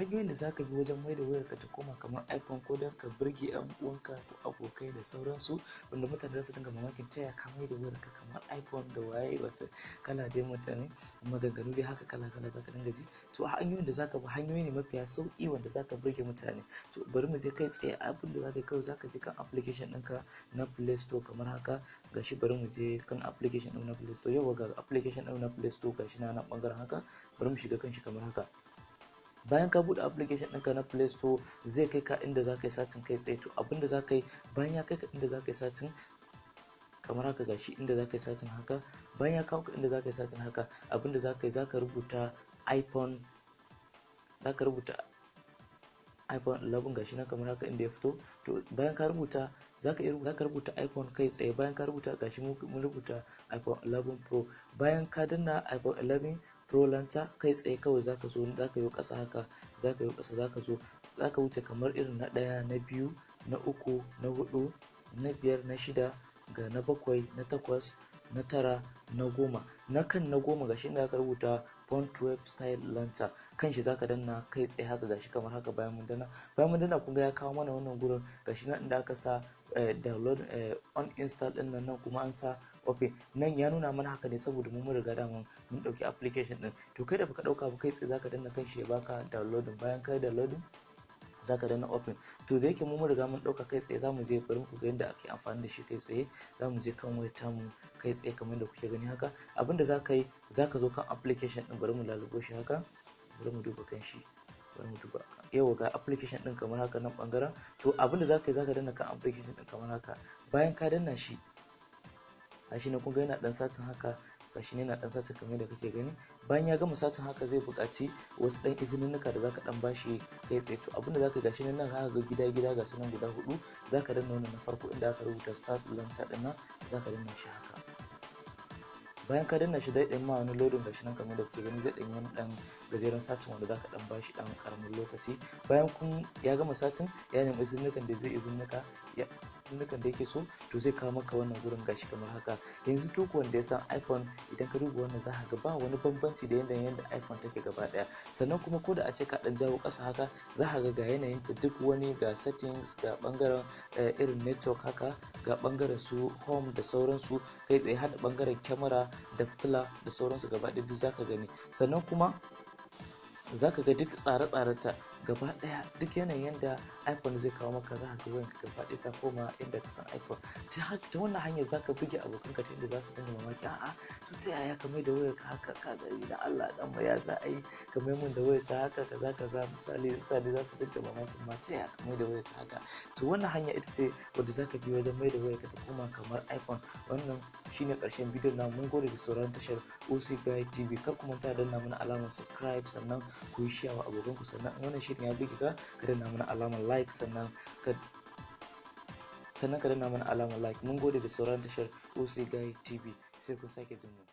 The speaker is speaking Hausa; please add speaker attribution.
Speaker 1: hanyoyin da zaka bi wajen maida wayarka ta koma kamar iPhone ko dan ka burge ƴan uwanka ko abokai da sauransu, wanda mutane za su dinga mamakin ta yaya ka maida wayarka kamar iPhone da waye wata kala dai mutane maganganu dai haka kala zaka dinga ji. To hanyoyin da zaka bi hanyoyi ne mafiya sauki wanda zaka burge mutane. To bari mu je kai tsaye, abin da zaka yi kawai zaka je kan application ɗinka na Play Store kamar haka. Gashi bari mu je kan application ɗin na Play Store. Yau ga application ɗin na Play Store gashi na nan ɓangaren haka. Bari mu shiga kan shi kamar haka. Bayan ka buɗe application ɗinka na Play Store zai kai ka inda za ka yi searching kai tsaye. To abin da za ka yi bayan ya kai ka inda za ka yi searching kamar haka, gashi inda za ka yi searching haka. Bayan ya kawo ka inda za ka yi searching haka, abin da za ka yi za ka rubuta iPhone, za ka rubuta iPhone 11 gashi nan kamar haka inda ya fito. To bayan ka rubuta za ka rubuta iPhone kai tsaye. Bayan ka rubuta gashi mun rubuta iPhone 11 Pro. Bayan ka danna iPhone 11 Pro launcher kai tsaye kawai zaka zo zaka yi ƙasa haka, zaka yi ƙasa zaka zo zaka wuce kamar irin na 1 na 2 na 3 na 4 na 5 na 6 ga na 7 na 8 na 9 na 10. Na kan na 10 gashi inda aka rubuta Phone 12 Style Launcher, kan shi zaka danna kai tsaye haka gashi kamar haka. Bayan mun danna kun ga ya kawo mana wannan gurin gashi nan inda aka sa download uninstall din nan kuma an sa open. Nan ya nuna mana haka ne saboda mun riga da mun dauki application din. To kai da baka dauka ba kai tsaye zaka danna kan shi ya baka downloading. Bayan kai downloading zaka danna open. To da yake mun riga mun dauka kai tsaye zamu je bari ku ga yadda ake amfani da shi kai tsaye. Zamu je kan wayar tamu kai tsaye kamar yadda kuke gani haka. Abinda zaka yi zaka zo kan application din, bari mu lalubo shi haka, bari mu duba kan shi, bari mu duba. Yau ga application din kamar haka nan bangaren. To abinda zaka yi zaka danna kan application din kamar haka. Bayan ka danna shi gashi ne kun ga yana dan satin haka, gashi ne yana dan satin kamar yadda kake gani. Bayan ya gama satin haka zai buƙaci wasu dan izininnika da zaka dan bashi kai tsaye. To abinda zaka gashi nan haka ga gida ga sunan guda 4, zaka danna wannan na farko inda aka rubuta start launcher din nan, zaka danna shi haka. Bayan ka danna shi zai dan ma wani loading gashi nan kamar da kuke gani, zai dan yi dan gajeren satin wanda zaka dan bashi dan karamin lokaci. Bayan ya gama satin ya nemi izinnikan da zai izinnika da yake so, to zai kawo maka wannan gurin gashi kamar haka. Yanzu duk wanda ya san iPhone idan ka duba wannan zaka ga ba wani bambanci da yanda iPhone take gaba daya. Sannan kuma ko da a ce ka dan jawo ƙasa haka zaka ga yanayin ta duk wani ga settings, ga bangaren irin network haka, ga bangaren su home da sauransu, kai tsaye har da bangaren camera da fitila da sauransu gaba ɗaya duk zaka gani. Sannan kuma zaka ga duk tsare-tsarenta gaba ɗaya, duk yanayin yanda iPhone zai kawo maka zaka ga wayanka gaba ɗaya ta koma inda ka san iPhone. Ta wannan hanyar zaka buge abokanka ta inda za su dinga mamaki, a'a to ta yaya ka mai da wayarka haka, ka gari da Allah dan ma ya za a yi ka mai mun da wayarta haka kaza misali mutane za su dinga mamakin ma ta yaya ka mai da wayarka haka. To wannan hanya ita ce wadda zaka bi wajen mai da wayarka ta koma kamar iPhone. Wannan shine ƙarshen bidiyon na. Mun gode da sauraron tashar OC Guide TV. Kar ku manta da danna mana alamar subscribe, sannan ku yi share wa abokanku. Sannan wannan shirin ya buge ka danna mana alamar like, sannan ka danna mana alamar like. Mun gode da sauraron tashar OC Guide TV. Sai ku sake jin mu.